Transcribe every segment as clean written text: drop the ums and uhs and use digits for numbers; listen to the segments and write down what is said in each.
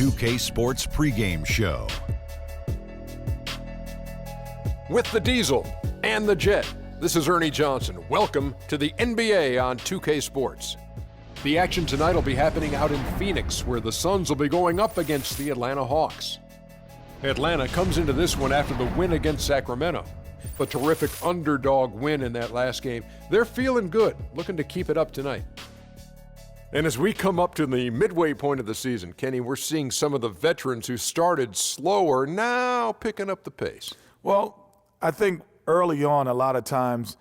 2K Sports pregame show. With the Diesel and the Jet, this is Ernie Johnson. Welcome to the NBA on 2K Sports. The action tonight will be happening out in Phoenix, where the Suns will be going up against the Atlanta Hawks. Atlanta comes into this one after the win against Sacramento. A terrific underdog win in that last game. They're feeling good, looking to keep it up tonight. And as we come up to the midway point of the season, Kenny, we're seeing some of the veterans who started slower now picking up the pace. Well, I think early on, a lot of times,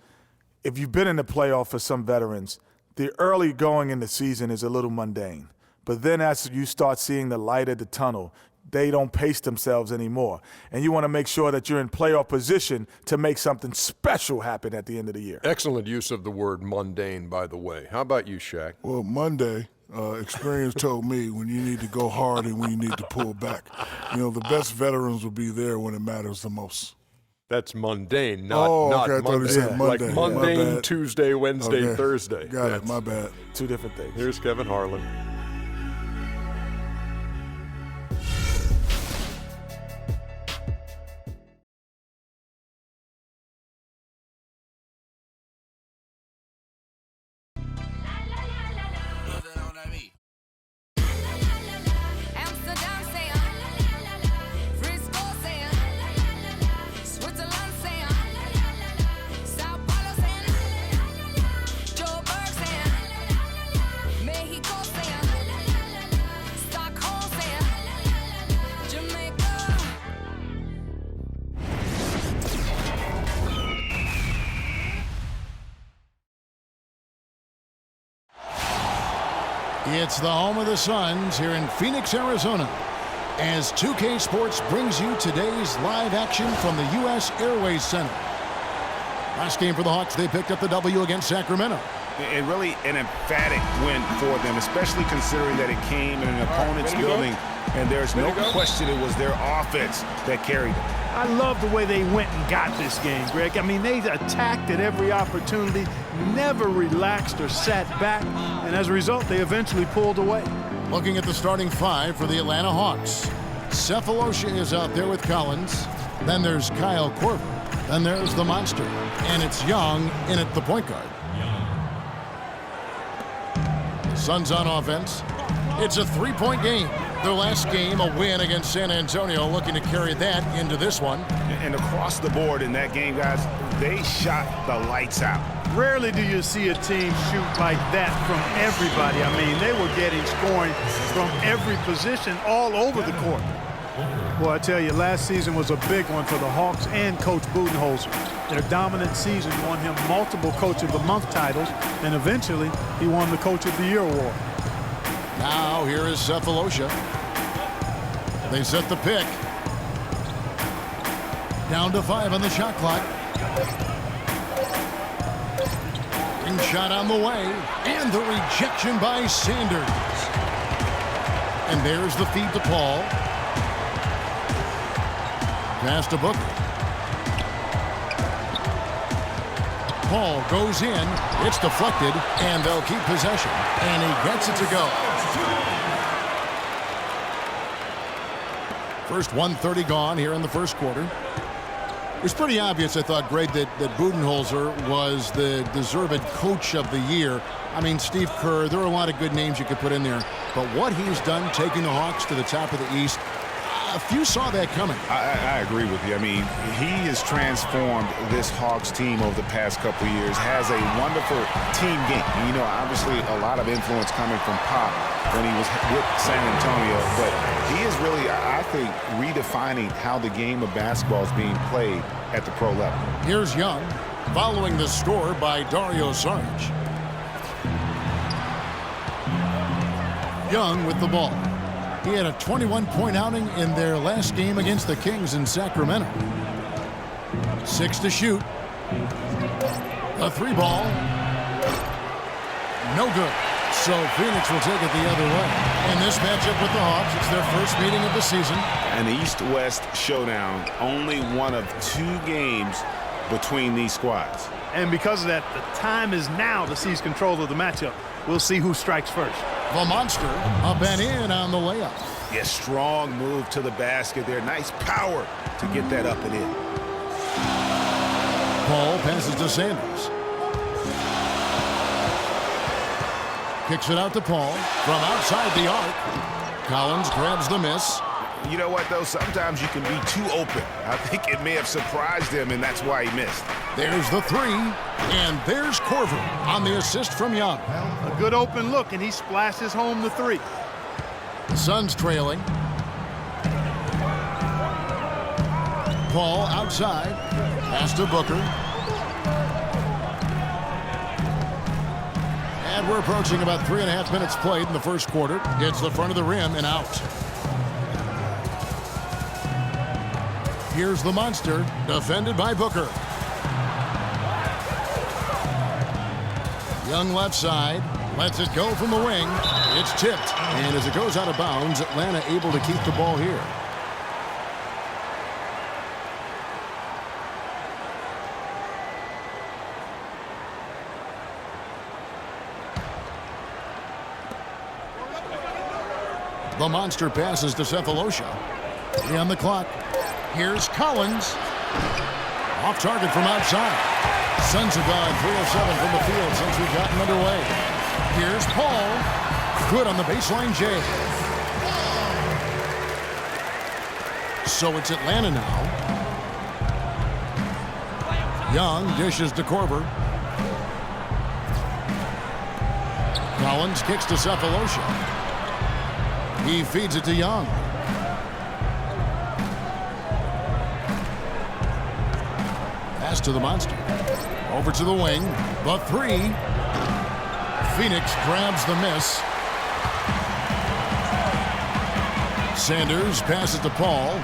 if you've been in the playoff for some veterans, the early going in the season is a little mundane. But then as you start seeing the light at the tunnel, they don't pace themselves anymore. And you want to make sure that you're in playoff position to make something special happen at the end of the year. Excellent use of the word mundane, by the way. How about you, Shaq? Well, Monday, experience told me when you need to go hard and when you need to pull back. You know, the best veterans will be there when it matters the most. That's mundane, not okay, I thought he said Monday. Like mundane Tuesday, Wednesday, okay. Thursday. Got it, my bad. Two different things. Here's Kevin Harlan. It's the home of the Suns here in Phoenix, Arizona, as 2K Sports brings you today's live action from the U.S. Airways Center. Last game for the Hawks, they picked up the W against Sacramento. And really an emphatic win for them, especially considering that it came in an opponent's building, and there's no question it was their offense that carried them. I love the way they went and got this game, Greg. I mean, they attacked at every opportunity, never relaxed or sat back, and as a result, they eventually pulled away. Looking at the starting five for the Atlanta Hawks. Sefolosha is out there with Collins. Then there's Kyle Korver. Then there's the monster. And it's Young in at the point guard. The Suns on offense. It's a three-point game. Their last game, a win against San Antonio, looking to carry that into this one. And across the board in that game, guys, they shot the lights out. Rarely do you see a team shoot like that from everybody. I mean, they were getting scoring from every position all over the court. Well, I tell you, last season was a big one for the Hawks and Coach Budenholzer. Their dominant season won him multiple Coach of the Month titles, and eventually he won the Coach of the Year award. Now here is Sefolosha. They set the pick. Down to 5 on the shot clock. Ring shot on the way. And the rejection by Sanders. And there's the feed to Paul. Pass to Booker. Paul goes in. It's deflected. And they'll keep possession. And he gets it to go. First 1:30 gone here in the first quarter. It was pretty obvious, I thought, Greg, that Budenholzer was the deserved coach of the year. I mean, Steve Kerr, there are a lot of good names you could put in there. But what he's done taking the Hawks to the top of the East, a few saw that coming. I agree with you. I mean, he has transformed this Hawks team over the past couple of years, has a wonderful team game. You know, obviously a lot of influence coming from Pop when he was with San Antonio, but he is really, I think, redefining how the game of basketball is being played at the pro level. Here's Young, following the score by Dario Saric. Young with the ball. He had a 21-point outing in their last game against the Kings in Sacramento. 6 to shoot. A 3-ball. No good. So Phoenix will take it the other way. In this matchup with the Hawks, it's their first meeting of the season. An East-West showdown, only one of 2 games between these squads. And because of that, the time is now to seize control of the matchup. We'll see who strikes first. The monster up and in on the layup. Yeah, strong move to the basket there. Nice power to get that up and in. Paul passes to Sanders. Kicks it out to Paul from outside the arc. Collins grabs the miss. You know what, though? Sometimes you can be too open. I think it may have surprised him, and that's why he missed. There's the three, and there's Korver on the assist from Young. A good open look, and he splashes home the three. The Suns trailing. Paul outside. Pass to Booker. And we're approaching about 3.5 minutes played in the first quarter. Hits the front of the rim and out. Here's the monster, defended by Booker. Young left side, lets it go from the wing. It's tipped, and as it goes out of bounds, Atlanta able to keep the ball here. The monster passes to Cephalosha. 3 on the clock. Here's Collins. Off target from outside. Suns have gone 3 of 7 from the field since we've gotten underway. Here's Paul. Good on the baseline J. So it's Atlanta now. Young dishes to Korver. Collins kicks to Cephalosha. He feeds it to Young. Pass to the monster. Over to the wing. The three. Phoenix grabs the miss. Sanders passes to Paul.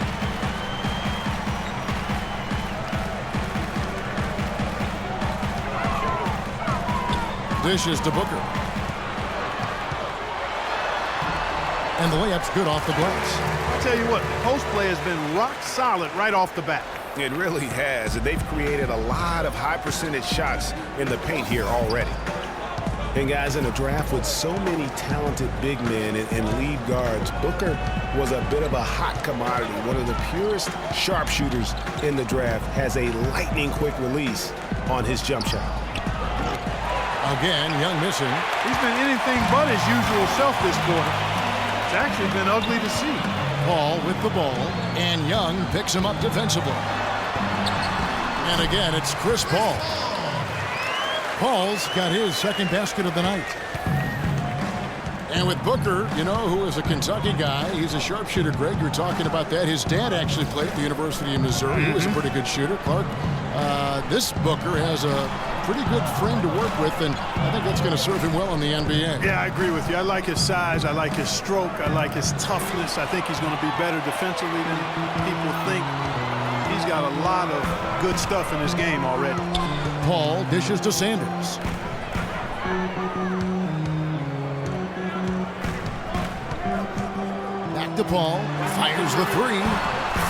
Dishes to Booker. And the layup's good off the glass. I'll tell you what, post play has been rock solid right off the bat. It really has, and they've created a lot of high percentage shots in the paint here already. And guys, in a draft with so many talented big men and lead guards, Booker was a bit of a hot commodity. One of the purest sharpshooters in the draft, has a lightning quick release on his jump shot. Again, Young missing. He's been anything but his usual self this quarter. It's actually been ugly to see. Paul with the ball, and Young picks him up defensively. And again, it's Chris Paul. Paul's got his second basket of the night. And with Booker, you know, who is a Kentucky guy, he's a sharpshooter. Greg, you're talking about that. His dad actually played at the University of Missouri. He was a pretty good shooter. Clark, this Booker has a pretty good frame to work with, and I think that's going to serve him well in the NBA. Yeah, I agree with you. I like his size. I like his stroke. I like his toughness. I think he's going to be better defensively than people think. He's got a lot of good stuff in his game already. Paul dishes to Sanders. Back to Paul. Fires the three.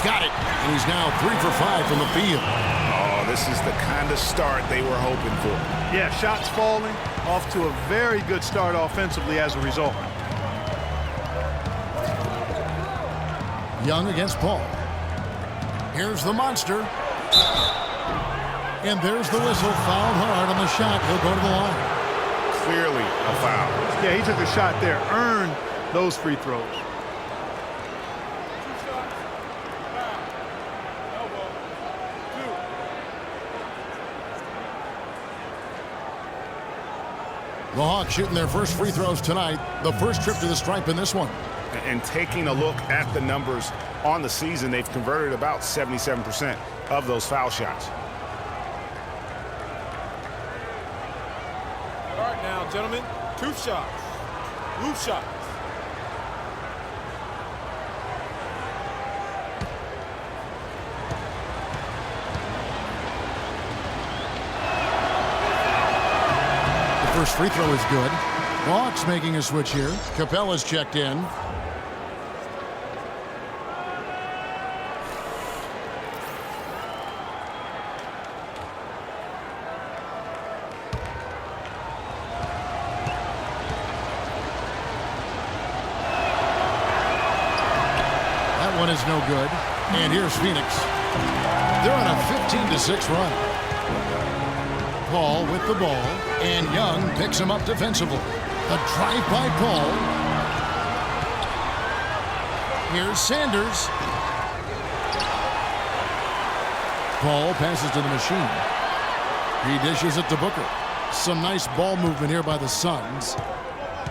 Got it. And he's now 3 for 5 from the field. Oh, this is the kind of start they were hoping for. Yeah, shots falling. Off to a very good start offensively as a result. Young against Paul. Here's the monster. And there's the whistle. Fouled hard on the shot. He'll go to the line. Clearly a foul. Yeah, he took a shot there. Earned those free throws. The Hawks shooting their first free throws tonight. The first trip to the stripe in this one. And taking a look at the numbers on the season, they've converted about 77% of those foul shots. All right now, gentlemen, 2 shots. Loose shots. First free throw is good. Hawks making a switch here. Capella's checked in. one is no good. And here's Phoenix. They're on a 15-6 run. Paul with the ball, and Young picks him up defensively. The drive by Paul. Here's Sanders. Paul passes to the machine. He dishes it to Booker. Some nice ball movement here by the Suns.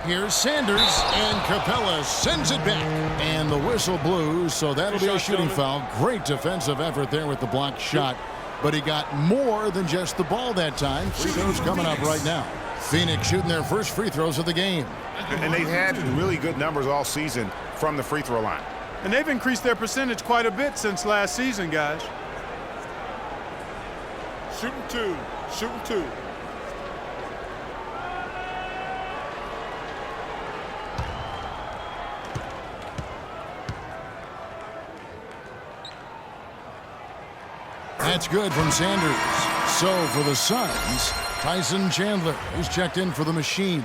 Here's Sanders, and Capella sends it back. And the whistle blew, so that'll be a shooting foul. Great defensive effort there with the blocked shot. But he got more than just the ball that time. Free throws coming up right now. Phoenix shooting their first free throws of the game. And they've had really good numbers all season from the free throw line. And they've increased their percentage quite a bit since last season, guys. Shooting two. Shooting two. That's good from Sanders. So for the Suns, Tyson Chandler is checked in for the machine.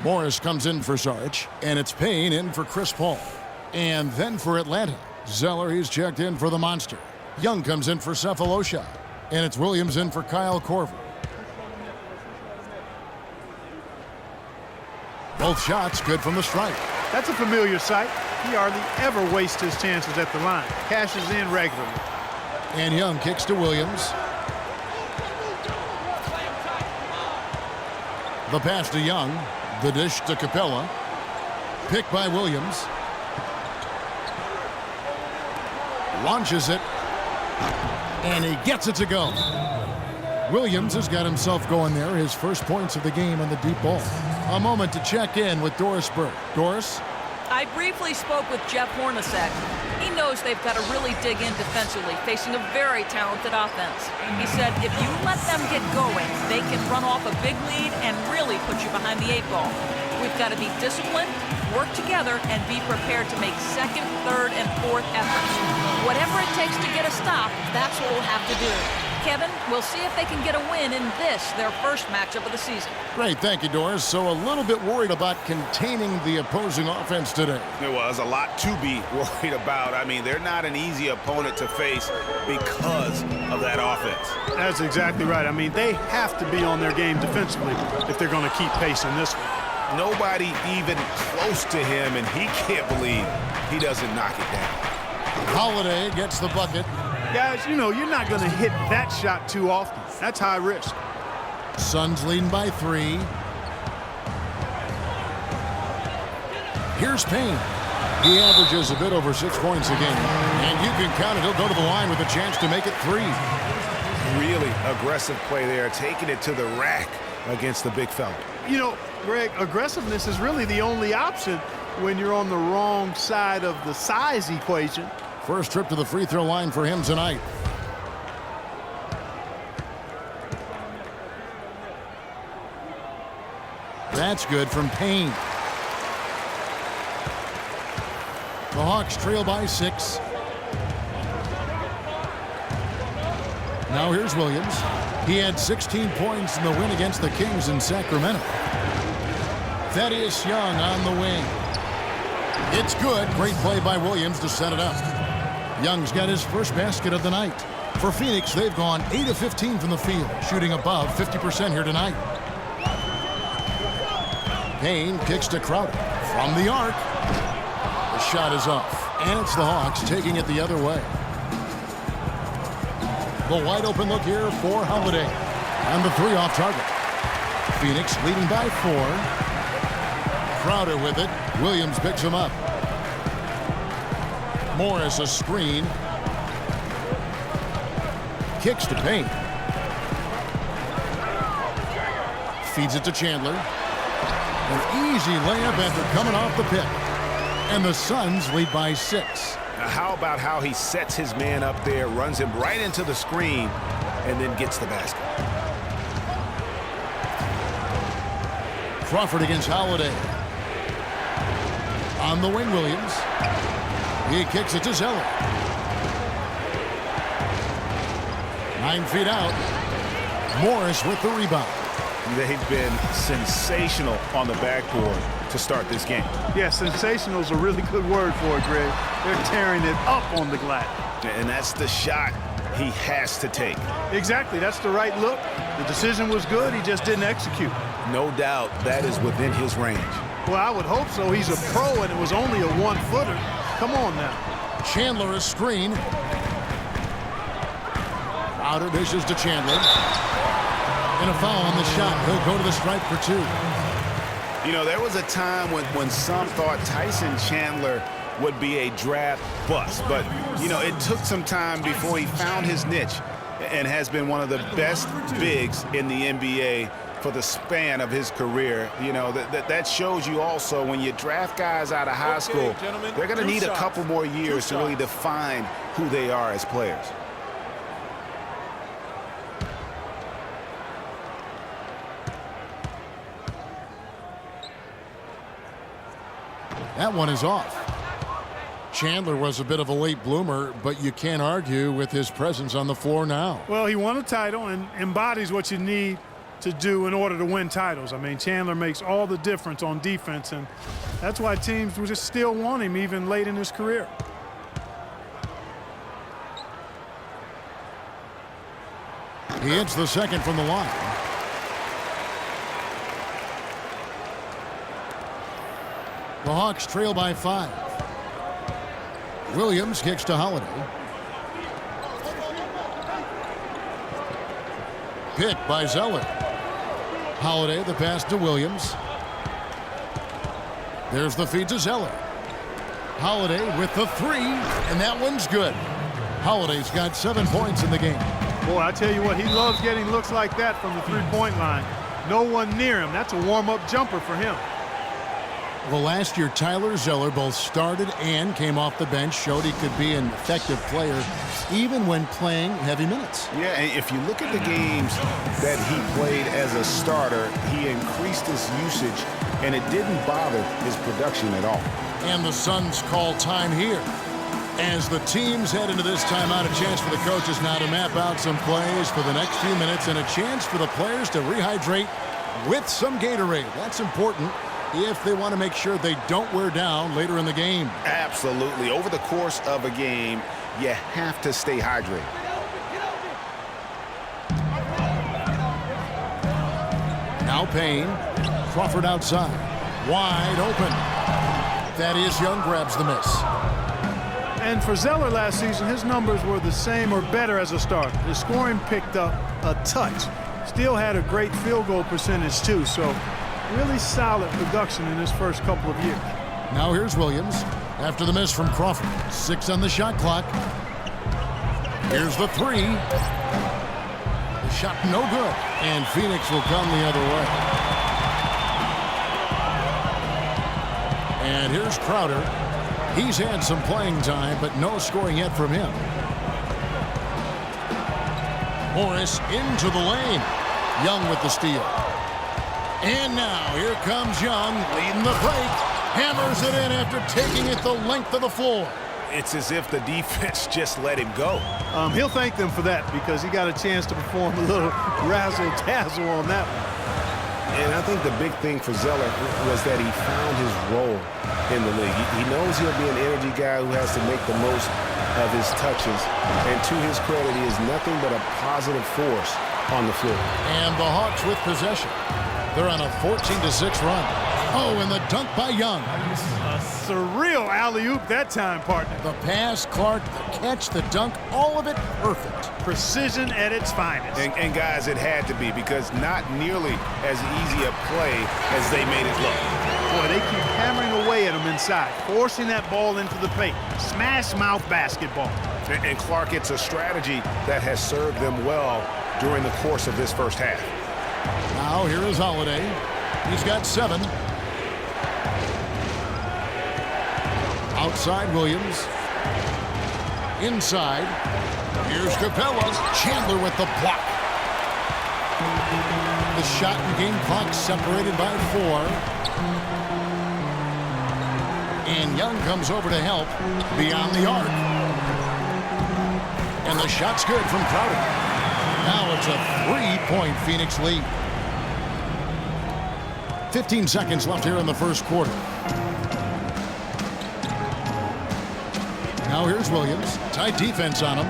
Morris comes in for Sarge, and it's Payne in for Chris Paul. And then for Atlanta, Zeller, he's checked in for the Monster. Young comes in for Cephalosha, and it's Williams in for Kyle Korver. Both shots good from the stripe. That's a familiar sight. He hardly ever wastes his chances at the line. Cashes in regularly. And Young kicks to Williams. The pass to Young. The dish to Capella. Picked by Williams. Launches it. And he gets it to go. Williams has got himself going there. His first points of the game on the deep ball. A moment to check in with Doris Burke. Doris? I briefly spoke with Jeff Hornacek. He knows they've got to really dig in defensively, facing a very talented offense. He said if you let them get going, they can run off a big lead and really put you behind the 8 ball. We've got to be disciplined, work together, and be prepared to make second, third, and fourth efforts. Whatever it takes to get a stop, that's what we'll have to do. Kevin, we'll see if they can get a win in this, their first matchup of the season. Great, thank you, Doris. So a little bit worried about containing the opposing offense today. There was a lot to be worried about. I mean, they're not an easy opponent to face because of that offense. That's exactly right. I mean, they have to be on their game defensively if they're going to keep pace in this one. Nobody even close to him, and he can't believe he doesn't knock it down. Holiday gets the bucket. Guys, you know, you're not going to hit that shot too often. That's high risk. Suns leading by 3. Here's Payne. He averages a bit over 6 points a game. And you can count it. He'll go to the line with a chance to make it 3. Really aggressive play there, taking it to the rack against the big fella. You know, Greg, aggressiveness is really the only option when you're on the wrong side of the size equation. First trip to the free throw line for him tonight. That's good from Payne. The Hawks trail by 6. Now here's Williams. He had 16 points in the win against the Kings in Sacramento. Thaddeus Young on the wing. It's good. Great play by Williams to set it up. Young's got his first basket of the night. For Phoenix, they've gone 8 of 15 from the field, shooting above 50% here tonight. Payne kicks to Crowder from the arc. The shot is off, and it's the Hawks taking it the other way. The wide open look here for Holiday. And the 3 off target. Phoenix leading by 4. Crowder with it. Williams picks him up. Morris a screen. Kicks to Payne. Feeds it to Chandler. An easy layup after coming off the pick. And the Suns lead by 6. Now, how about how he sets his man up there, runs him right into the screen, and then gets the basket. Crawford against Holiday. On the wing, Williams. He kicks it to Zeller. 9 feet out. Morris with the rebound. They've been sensational on the backboard to start this game. Yeah, sensational is a really good word for it, Greg. They're tearing it up on the glass. And that's the shot he has to take. Exactly, that's the right look. The decision was good, he just didn't execute. No doubt that is within his range. Well, I would hope so. He's a pro, and it was only a one-footer. Come on now. Chandler a screen. Crowder dishes to Chandler. And a foul on the shot. He'll go to the stripe for 2. You know, there was a time when some thought Tyson Chandler would be a draft bust. But, you know, it took some time before he found his niche and has been one of the best bigs in the NBA for the span of his career. You know, that shows you also when you draft guys out of high school, they're going to need a couple more years to really define who they are as players. That one is off. Chandler was a bit of a late bloomer, but you can't argue with his presence on the floor now. Well, he won a title and embodies what you need to do in order to win titles. I mean, Chandler makes all the difference on defense, and that's why teams will just still want him even late in his career. He hits the second from the line. The Hawks trail by 5. Williams kicks to Holiday. Picked by Zeller. Holiday, the pass to Williams. There's the feed to Zeller. Holiday with the 3, and that one's good. Holiday's got 7 points in the game. Boy, I tell you what, he loves getting looks like that from the three-point line. No one near him. That's a warm-up jumper for him. Well, last year, Tyler Zeller both started and came off the bench, showed he could be an effective player even when playing heavy minutes. Yeah, and if you look at the games that he played as a starter, he increased his usage, and it didn't bother his production at all. And the Suns call time here. As the teams head into this timeout, a chance for the coaches now to map out some plays for the next few minutes and a chance for the players to rehydrate with some Gatorade. That's important if they want to make sure they don't wear down later in the game. Absolutely. Over the course of a game, you have to stay hydrated. Now Payne. Crawford outside. Wide open. Thaddeus Young grabs the miss. And for Zeller last season, his numbers were the same or better as a starter. His scoring picked up a touch. Still had a great field goal percentage, too. So really solid production in his first couple of years. Now here's Williams after the miss from Crawford. 6 on the shot clock. Here's the 3. The shot no good. And Phoenix will come the other way. And here's Crowder. He's had some playing time, but no scoring yet from him. Morris into the lane. Young with the steal. And now here comes Young leading the break. Hammers it in after taking it the length of the floor. It's as if the defense just let him go. He'll thank them for that because he got a chance to perform a little razzle-dazzle on that one. And I think the big thing for Zeller was that he found his role in the league. He knows he'll be an energy guy who has to make the most of his touches. And to his credit, he is nothing but a positive force on the floor. And the Hawks with possession. They're on a 14-6 run. Oh, and the dunk by Young. A surreal alley-oop that time, partner. The pass, Clark, the catch, the dunk, all of it perfect. Precision at its finest. And guys, it had to be because not nearly as easy a play as they made it look. Boy, they keep hammering away at him inside, forcing that ball into the paint. Smash mouth basketball. And Clark, it's a strategy that has served them well during the course of this first half. Now here is Holiday. He's got 7. Outside Williams. Inside. Here's Capella. Chandler with the block. The shot and game clock separated by 4. And Young comes over to help beyond the arc. And the shot's good from Crowder. Now it's a 3-point Phoenix lead. 15 seconds left here in the first quarter. Now here's Williams. Tight defense on him.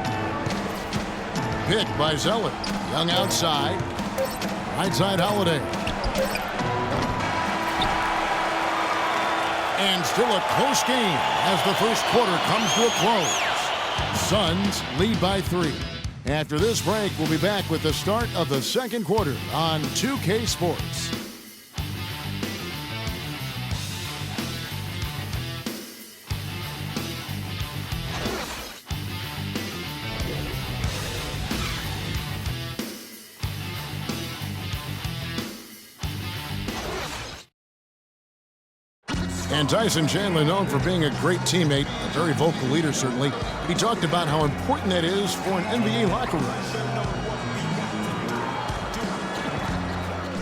Pick by Zeller. Young outside. Right side Holiday. And still a close game as the first quarter comes to a close. Suns lead by 3. After this break, we'll be back with the start of the second quarter on 2K Sports. And Tyson Chandler, known for being a great teammate, a very vocal leader certainly. He talked about how important that is for an NBA locker room.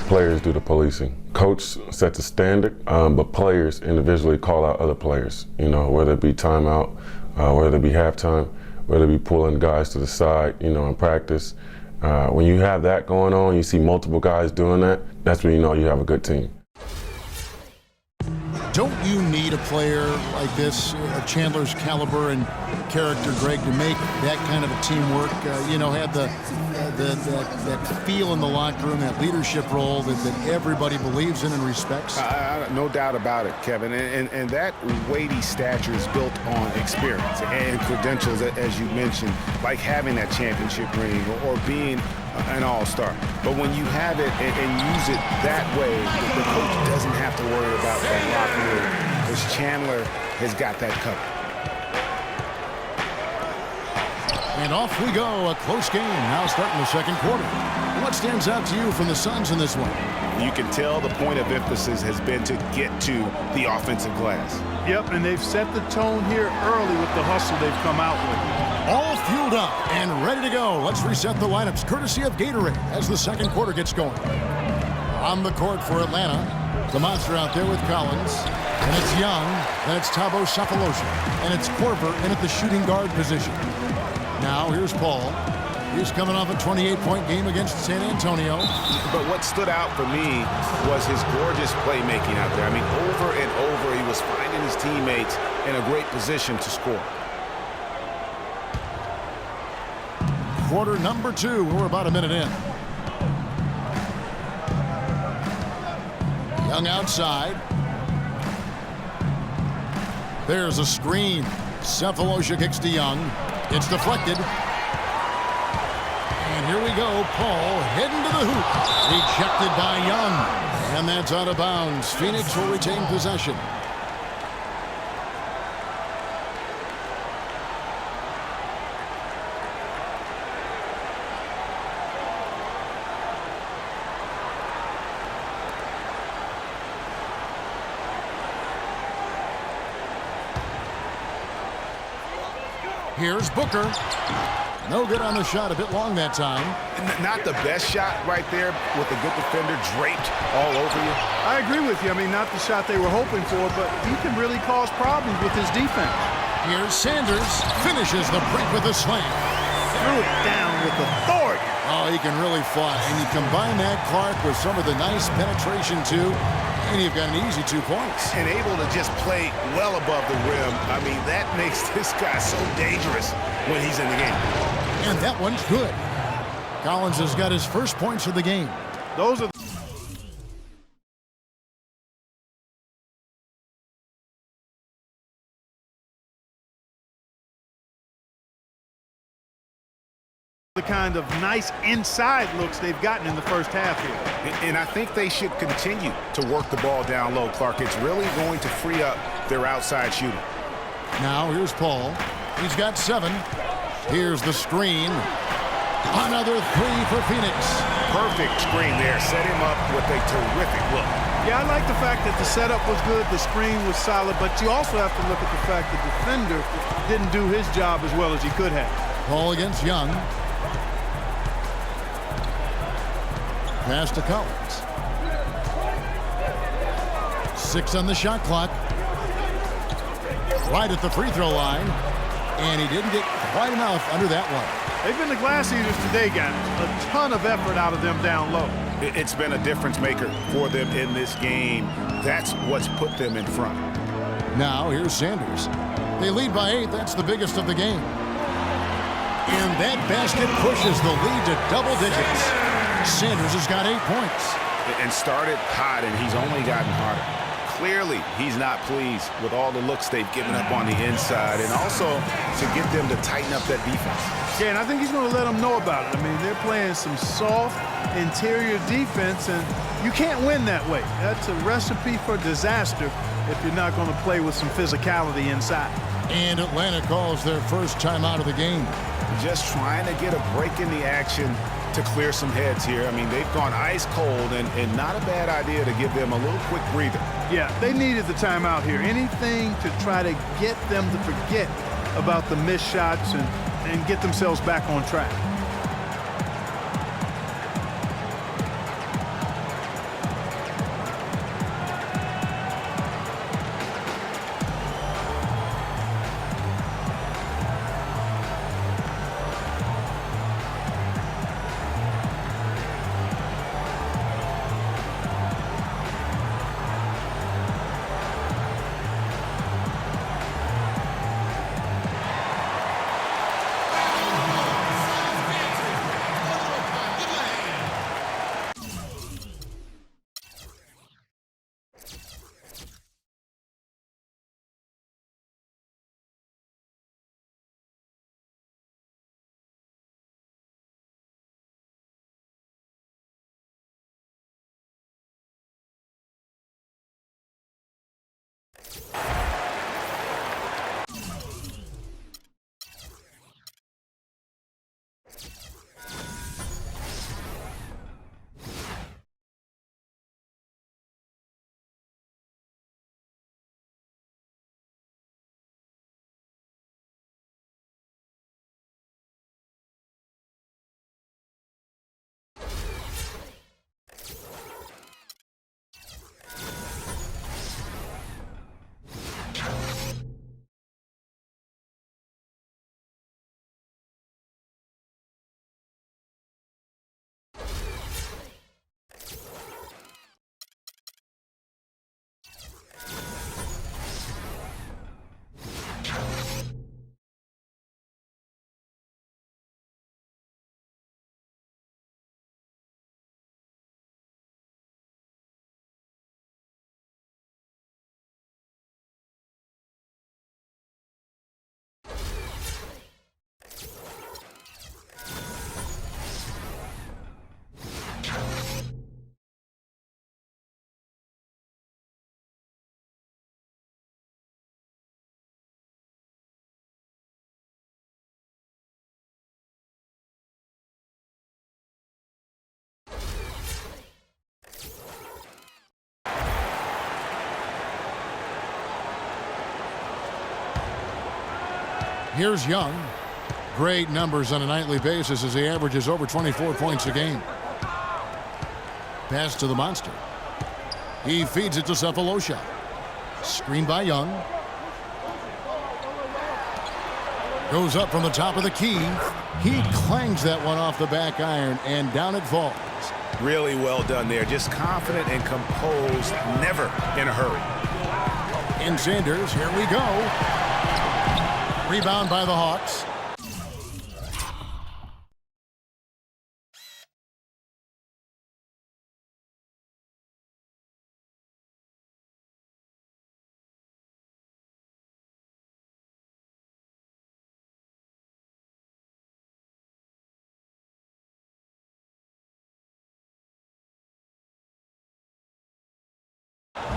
Players do the policing. Coach sets a standard, but players individually call out other players. You know, whether it be timeout, whether it be halftime, whether it be pulling guys to the side, you know, in practice. When you have that going on, you see multiple guys doing that, that's when you know you have a good team. Don't you need a player like this, of Chandler's caliber and character, Greg, to make that kind of a teamwork? You know, have that feel in the locker room, that leadership role that everybody believes in and respects? No doubt about it, Kevin. And that weighty stature is built on experience and credentials, as you mentioned, like having that championship ring or being an all-star. But when you have it and use it that way, the coach doesn't have to worry about that locker room, because Chandler has got that covered. And off we go, a close game now starting the second quarter. What stands out to you from the Suns in this one? You can tell the point of emphasis has been to get to the offensive glass. Yep, and they've set the tone here early with the hustle they've come out with. All fueled up and ready to go. Let's reset the lineups courtesy of Gatorade as the second quarter gets going. On the court for Atlanta, the monster out there with Collins. And it's Young, and it's Thabo Sefolosha, and it's Korver in at the shooting guard position. Now here's Paul. He's coming off a 28-point game against San Antonio. But what stood out for me was his gorgeous playmaking out there. I mean, over and over, he was finding his teammates in a great position to score. Quarter number 2. We're about a minute in. Young outside. There's a screen. Sefolosha kicks to Young. It's deflected. And here we go. Paul heading to the hoop. Rejected by Young. And that's out of bounds. Phoenix will retain possession. Here's Booker. No good on the shot, a bit long that time. Not the best shot right there with a good defender draped all over you. I agree with you. I mean, not the shot they were hoping for, but he can really cause problems with his defense. Here's Sanders. Finishes the break with a slam. Threw it down with authority. Oh, he can really fly. And you combine that, Clark, with some of the nice penetration, too. And you've got an easy 2 points. And able to just play well above the rim. I mean, that makes this guy so dangerous when he's in the game. And that one's good. Collins has got his first points of the game. Those are the kind of nice inside looks they've gotten in the first half here. And I think they should continue to work the ball down low, Clark. It's really going to free up their outside shooting. Now here's Paul. He's got 7. Here's the screen. Another 3 for Phoenix. Perfect screen there. Set him up with a terrific look. Yeah, I like the fact that the setup was good, the screen was solid, but you also have to look at the fact the defender didn't do his job as well as he could have. Paul against Young. Pass to Collins. 6 on the shot clock. Right at the free throw line. And he didn't get quite enough under that one. They've been the glass eaters today, guys. A ton of effort out of them down low. It's been a difference maker for them in this game. That's what's put them in front. Now here's Sanders. They lead by 8. That's the biggest of the game. And that basket pushes the lead to double digits. Sanders has got 8 points. And started hot, and he's only gotten harder. Clearly, he's not pleased with all the looks they've given up on the inside, and also to get them to tighten up that defense. Yeah, and I think he's going to let them know about it. I mean, they're playing some soft interior defense, and you can't win that way. That's a recipe for disaster if you're not going to play with some physicality inside. And Atlanta calls their first timeout of the game. Just trying to get a break in the action to clear some heads here. I mean, they've gone ice cold, and not a bad idea to give them a little quick breather. Yeah, they needed the timeout here. Anything to try to get them to forget about the missed shots and get themselves back on track. Here's Young. Great numbers on a nightly basis as he averages over 24 points a game. Pass to the monster. He feeds it to Cephalosha. Screen by Young. Goes up from the top of the key. He clangs that one off the back iron, and down it falls. Really well done there. Just confident and composed, never in a hurry. And Sanders, here we go. Rebound by the Hawks.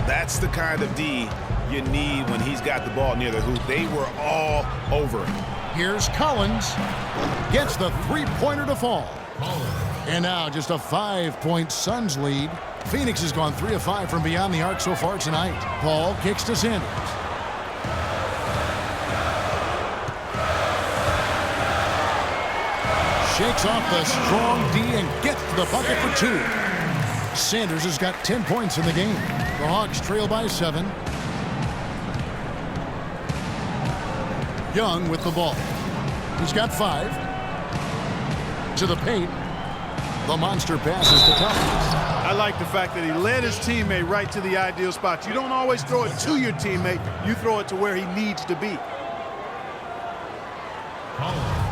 That's the kind of D you need when he's got the ball near the hoop. They were all over it. Here's Collins. Gets the three-pointer to fall. And now just a 5-point Suns lead. Phoenix has gone 3 of 5 from beyond the arc so far tonight. Paul kicks to Sanders. Shakes off the strong D and gets to the bucket for 2. Sanders has got 10 points in the game. The Hawks trail by 7. Young with the ball. He's got 5. To the paint. The monster passes to Collins. I like the fact that he led his teammate right to the ideal spot. You don't always throw it to your teammate. You throw it to where he needs to be.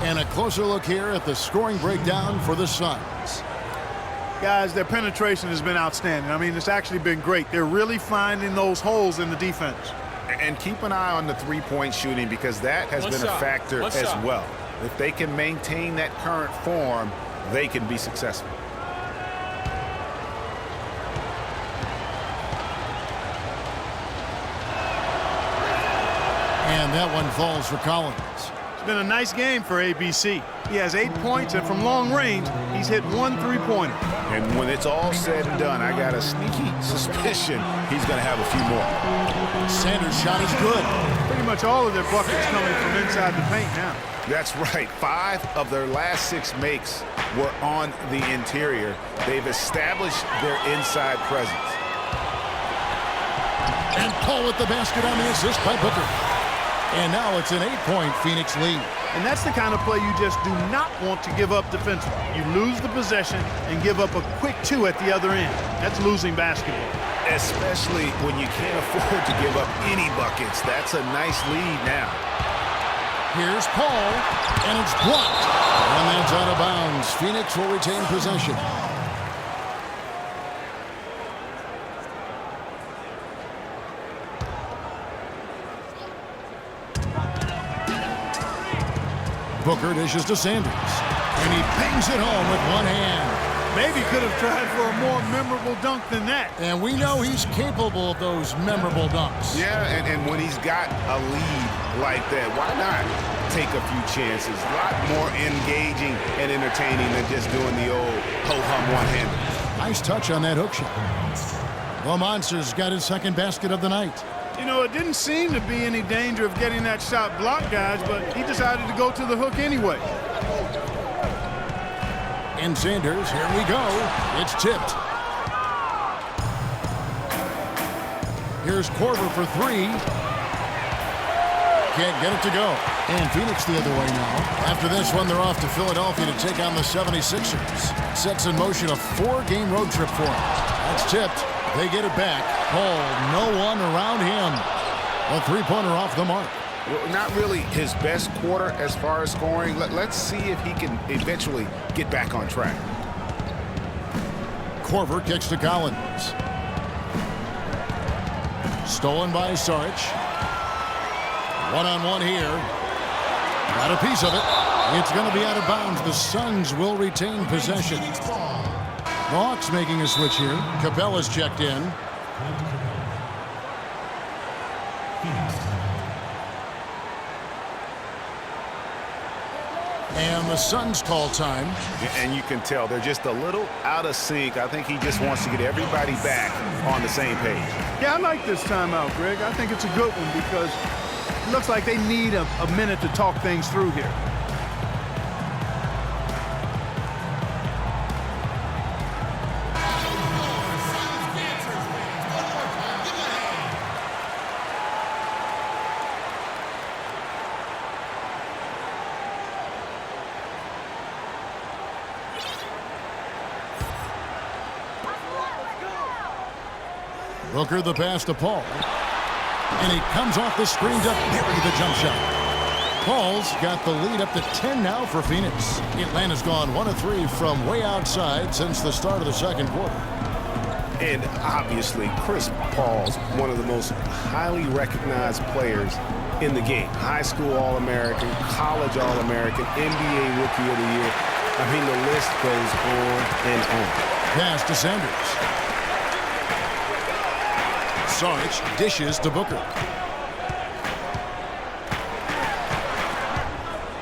And a closer look here at the scoring breakdown for the Suns. Guys, their penetration has been outstanding. I mean, it's actually been great. They're really finding those holes in the defense. And keep an eye on the three-point shooting, because that has been a factor as well. If they can maintain that current form, they can be successful. And that one falls for Collins. It's been a nice game for ABC. He has 8 points, and from long range, he's hit 1 3-pointer. And when it's all said and done, I got a sneaky suspicion he's going to have a few more. Sanders' shot is good. Pretty much all of their buckets coming from inside the paint now. That's right. 5 of their last 6 makes were on the interior. They've established their inside presence. And Paul with the basket on the assist by Booker. And now it's an 8-point Phoenix lead. And that's the kind of play you just do not want to give up defensively. You lose the possession and give up a quick 2 at the other end. That's losing basketball. Especially when you can't afford to give up any buckets. That's a nice lead now. Here's Paul, and it's blocked. And that's out of bounds. Phoenix will retain possession. Booker dishes to Sanders, and he bangs it home with one hand. Maybe could have tried for a more memorable dunk than that. And we know he's capable of those memorable dunks. Yeah, and when he's got a lead like that, why not take a few chances? A lot more engaging and entertaining than just doing the old ho-hum one-hander. Nice touch on that hook shot. The Monsters got his second basket of the night. You know, it didn't seem to be any danger of getting that shot blocked, guys, but he decided to go to the hook anyway. And Sanders, here we go. It's tipped. Here's Korver for 3. Can't get it to go. And Phoenix the other way now. After this one, they're off to Philadelphia to take on the 76ers. Sets in motion a 4-game road trip for them. That's tipped. They get it back. Paul, no one around him. A 3-pointer off the mark. Well, not really his best quarter as far as scoring. Let's see if he can eventually get back on track. Korver kicks to Collins. Stolen by Saric. One-on-one here. Got a piece of it. It's going to be out of bounds. The Suns will retain possession. The Hawks making a switch here. Capella's checked in. And the Suns call time. And you can tell they're just a little out of sync. I think he just wants to get everybody back on the same page. Yeah, I like this timeout, Greg. I think it's a good one because it looks like they need a minute to talk things through here. Booker the pass to Paul. And he comes off the screen to bury the jump shot. Paul's got the lead up to 10 now for Phoenix. Atlanta's gone 1 of 3 from way outside since the start of the second quarter. And obviously, Chris Paul's one of the most highly recognized players in the game. High school All-American, college All-American, NBA Rookie of the Year. I mean, the list goes on and on. Pass to Sanders. Saric dishes to Booker.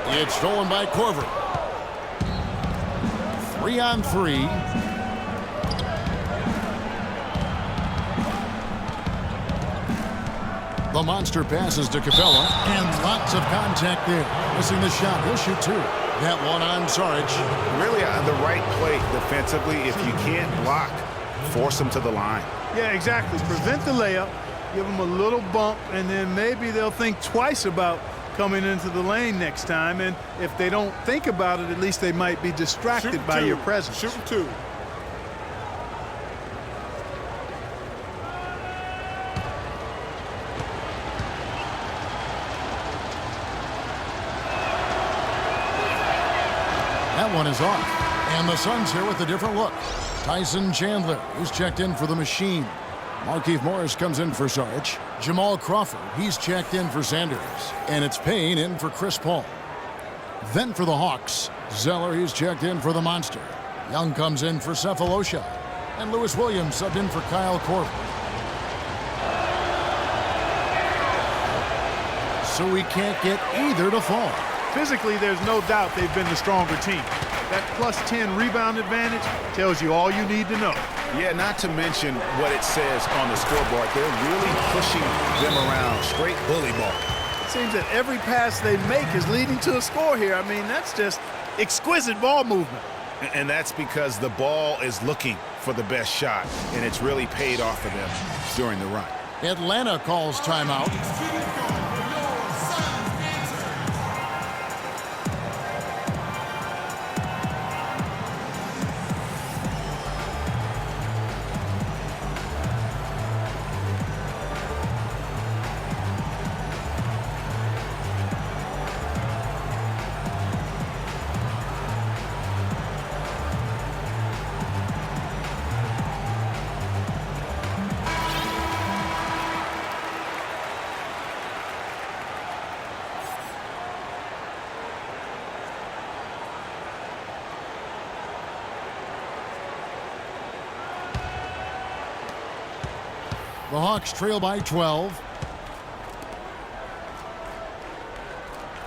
It's stolen by Korver. 3-on-3. The monster passes to Capella. And lots of contact there. Missing the shot. He'll shoot 2. That one on Saric. Really the right play defensively. If you can't block, force him to the line. Yeah, exactly. Prevent the layup, give them a little bump, and then maybe they'll think twice about coming into the lane next time. And if they don't think about it, at least they might be distracted by your presence. Shoot 2. That one is off. And the Suns here with a different look. Tyson Chandler, who's checked in for the Machine. Markieff Morris comes in for Sarge. Jamal Crawford, he's checked in for Sanders. And it's Payne in for Chris Paul. Then for the Hawks, Zeller, he's checked in for the Monster. Young comes in for Cephalosha. And Lewis Williams subbed in for Kyle Korver. So we can't get either to fall. Physically, there's no doubt they've been the stronger team. That plus 10 rebound advantage tells you all you need to know. Yeah, not to mention what it says on the scoreboard. They're really pushing them around. Straight bully ball. It seems that every pass they make is leading to a score here. I mean, that's just exquisite ball movement. And that's because the ball is looking for the best shot, and it's really paid off for them during the run. Atlanta calls timeout. The Hawks trail by 12.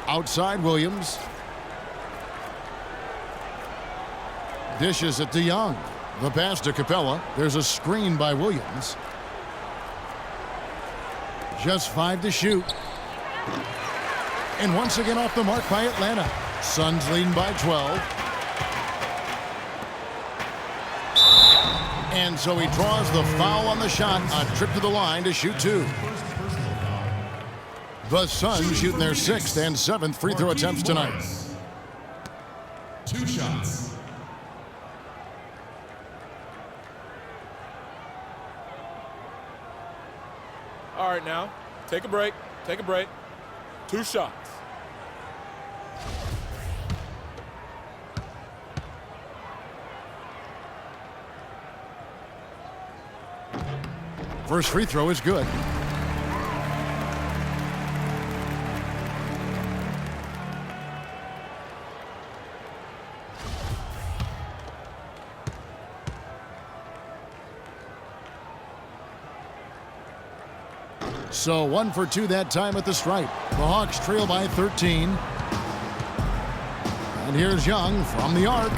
Outside Williams. Dishes it to Young. The pass to Capella. There's a screen by Williams. Just 5 to shoot. And once again off the mark by Atlanta. Suns leading by 12. And so he draws the foul on the shot. A trip to the line to shoot 2. The Suns shooting their 6th and 7th free throw attempts tonight. 2 shots. All right, now, take a break. Take a break. 2 shots. First free throw is good. So 1 for 2 that time at the stripe. The Hawks trail by 13. And here's Young from the arc.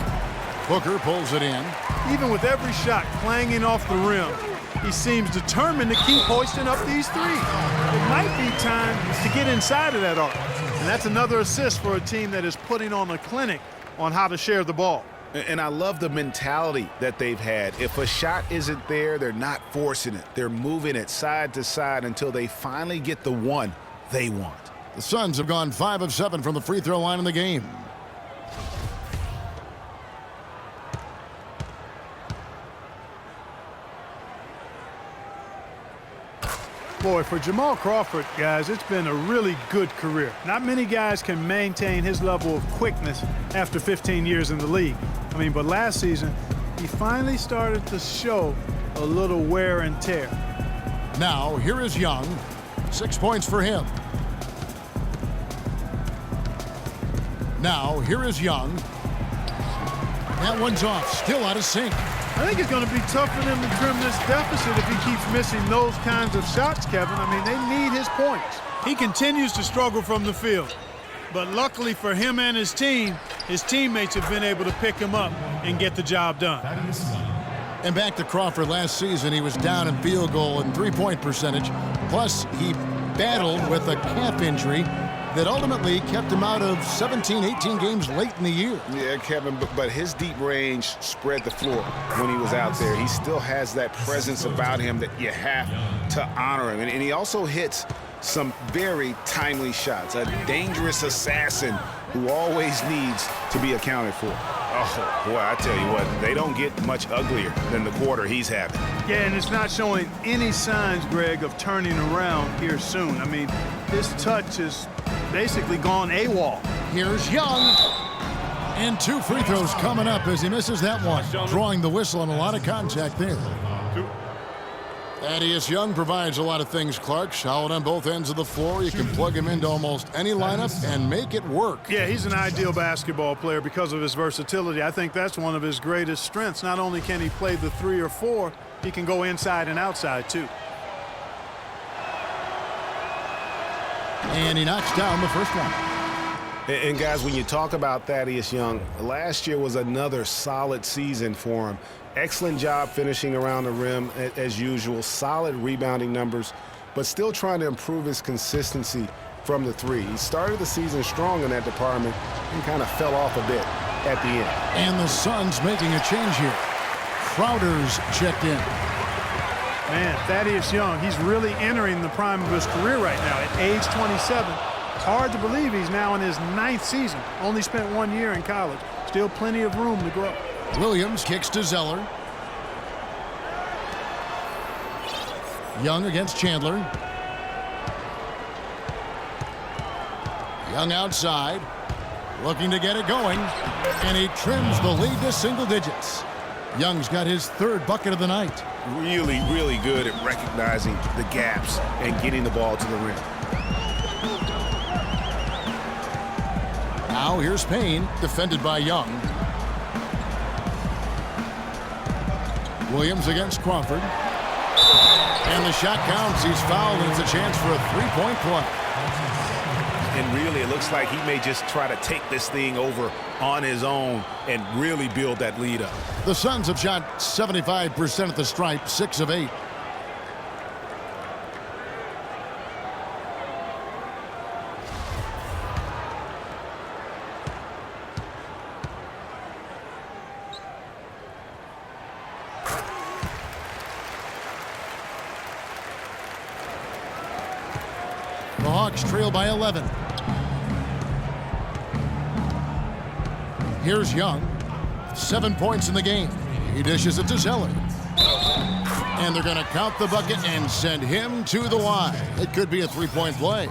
Booker pulls it in. Even with every shot clanging off the rim, he seems determined to keep hoisting up these threes. It might be time to get inside of that arc. And that's another assist for a team that is putting on a clinic on how to share the ball. And I love the mentality that they've had. If a shot isn't there, they're not forcing it. They're moving it side to side until they finally get the one they want. The Suns have gone 5 of 7 from the free throw line in the game. Boy, for Jamal Crawford, guys, it's been a really good career. Not many guys can maintain his level of quickness after 15 years in the league. I mean, but last season, he finally started to show a little wear and tear. Now, here is Young. 6 points for him. Now, here is Young. That one's off, still out of sync. I think it's going to be tough for them to trim this deficit if he keeps missing those kinds of shots, Kevin. I mean, they need his points. He continues to struggle from the field. But luckily for him and his team, his teammates have been able to pick him up and get the job done. And back to Crawford last season, he was down in field goal and three-point percentage. Plus, he battled with a calf injury that ultimately kept him out of 17, 18 games late in the year. Yeah, Kevin, but his deep range spread the floor when he was out there. He still has that presence about him that you have to honor him. And he also hits some very timely shots. A dangerous assassin who always needs to be accounted for. Oh, boy, I tell you what, they don't get much uglier than the quarter he's having. Yeah, and it's not showing any signs, Greg, of turning around here soon. I mean, his touch has basically gone AWOL. Here's Young. And 2 free throws coming up as he misses that one. Drawing the whistle and a lot of contact there. Thaddeus Young provides a lot of things, Clark. Solid on both ends of the floor. You can plug him into almost any lineup and make it work. Yeah, he's an ideal basketball player because of his versatility. I think that's one of his greatest strengths. Not only can he play the 3 or 4, he can go inside and outside too. And he knocks down the first one. And guys, when you talk about Thaddeus Young, last year was another solid season for him. Excellent job finishing around the rim as usual. Solid rebounding numbers, but still trying to improve his consistency from the 3. He started the season strong in that department and kind of fell off a bit at the end. And the Suns making a change here. Crowder's checked in. Man, Thaddeus Young, he's really entering the prime of his career right now at age 27. It's hard to believe he's now in his 9th season. Only spent 1 year in college. Still plenty of room to grow. Williams kicks to Zeller. Young against Chandler. Young outside, looking to get it going, and he trims the lead to single digits. Young's got his 3rd bucket of the night. Really, really good at recognizing the gaps and getting the ball to the rim. Now here's Payne, defended by Young. Williams against Crawford. And the shot counts. He's fouled, and it's a chance for a 3-point play. And really, it looks like he may just try to take this thing over on his own and really build that lead up. The Suns have shot 75% at the stripe, 6 of 8. The Hawks trail by 11. Here's Young. 7 points in the game. He dishes it to Zeller. And they're going to count the bucket and send him to the line. It could be a 3-point play.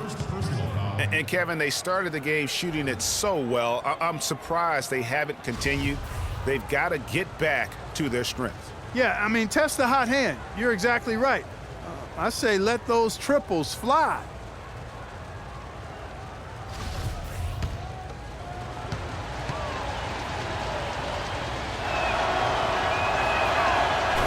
And Kevin, they started the game shooting it so well. I'm surprised they haven't continued. They've got to get back to their strength. Yeah, I mean, test the hot hand. You're exactly right. I say let those triples fly.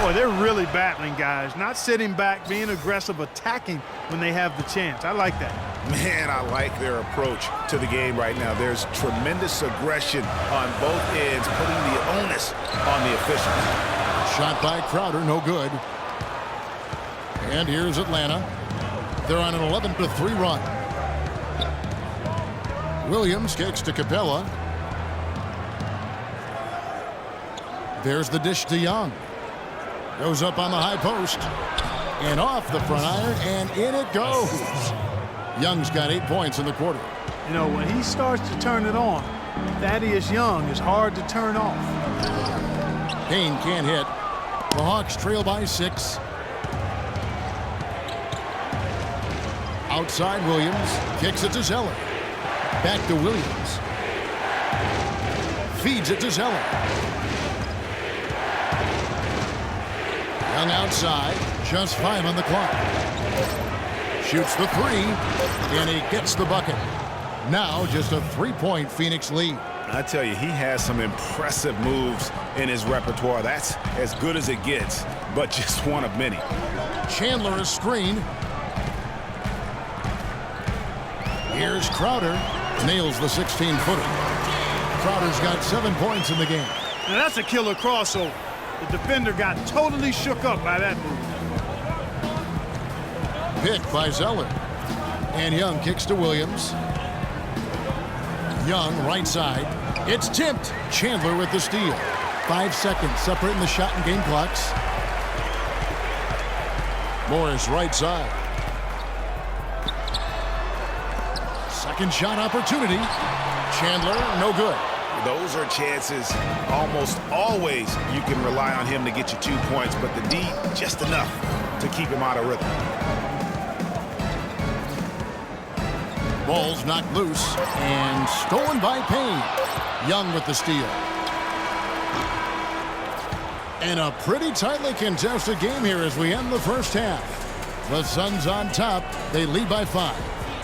Boy, they're really battling, guys. Not sitting back, being aggressive, attacking when they have the chance. I like that. Man, I like their approach to the game right now. There's tremendous aggression on both ends, putting the onus on the officials. Shot by Crowder, no good. And here's Atlanta. They're on an 11-3 run. Williams kicks to Capella. There's the dish to Young. Goes up on the high post. And off the front iron, and in it goes. Young's got 8 points in the quarter. You know, when he starts to turn it on, Thaddeus Young is hard to turn off. Payne can't hit. The Hawks trail by 6. Outside Williams. Kicks it to Zeller. Back to Williams. Feeds it to Zeller. Young outside. Just 5 on the clock. Shoots the 3. And he gets the bucket. Now just a 3-point Phoenix lead. I tell you, he has some impressive moves in his repertoire. That's as good as it gets, but just one of many. Chandler is screened. Here's Crowder. Nails the 16-footer. Crowder's got 7 points in the game. Now that's a killer crossover. The defender got totally shook up by that move. Pick by Zeller. And Young kicks to Williams. Young, right side. It's tipped. Chandler with the steal. 5 seconds separating the shot and game clocks. Morris, right side. Second shot opportunity. Chandler, no good. Those are chances almost always you can rely on him to get you 2 points, but the D just enough to keep him out of rhythm. Ball's knocked loose and stolen by Payne. Young with the steal. And a pretty tightly contested game here as we end the first half. The Suns on top. They lead by 5.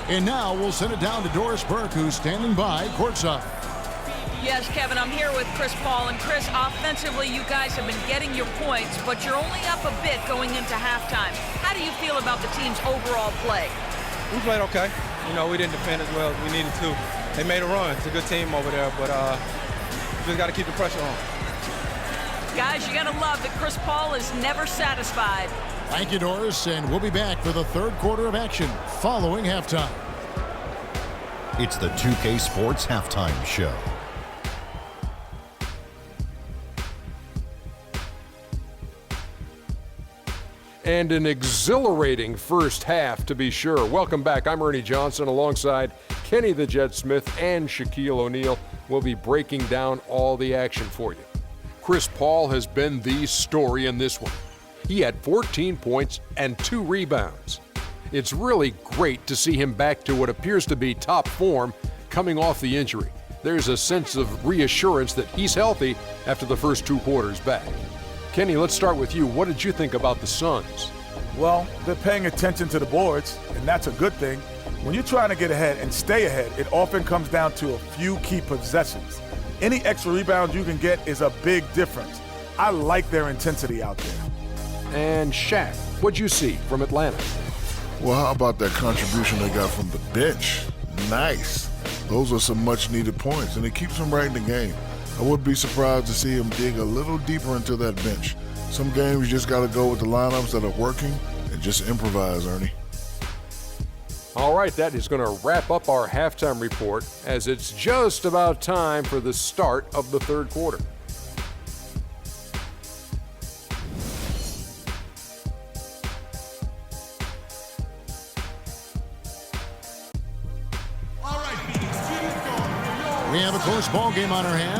And now we'll send it down to Doris Burke, who's standing by courtside. Yes, Kevin, I'm here with Chris Paul. And Chris, offensively, you guys have been getting your points, but you're only up a bit going into halftime. How do you feel about the team's overall play? We played okay. You know, we didn't defend as well as we needed to. They made a run. It's a good team over there, but just got to keep the pressure on. Guys, you got to love that Chris Paul is never satisfied. Thank you, Doris, and we'll be back for the third quarter of action following halftime. It's the 2K Sports Halftime Show. And an exhilarating first half, to be sure. Welcome back. I'm Ernie Johnson alongside Kenny the Jet Smith and Shaquille O'Neal. We'll be breaking down all the action for you. Chris Paul has been the story in this one. He had 14 points and 2 rebounds. It's really great to see him back to what appears to be top form coming off the injury. There's a sense of reassurance that he's healthy after the first 2 quarters back. Kenny, let's start with you. What did you think about the Suns? Well, they're paying attention to the boards, and that's a good thing. When you're trying to get ahead and stay ahead, it often comes down to a few key possessions. Any extra rebound you can get is a big difference. I like their intensity out there. And Shaq, what'd you see from Atlanta? Well, how about that contribution they got from the bench? Nice. Those are some much-needed points, and it keeps them right in the game. I wouldn't be surprised to see him dig a little deeper into that bench. Some games you just got to go with the lineups that are working and just improvise, Ernie. All right, that is going to wrap up our halftime report as it's just about time for the start of the third quarter. We have a close ball game on our hands.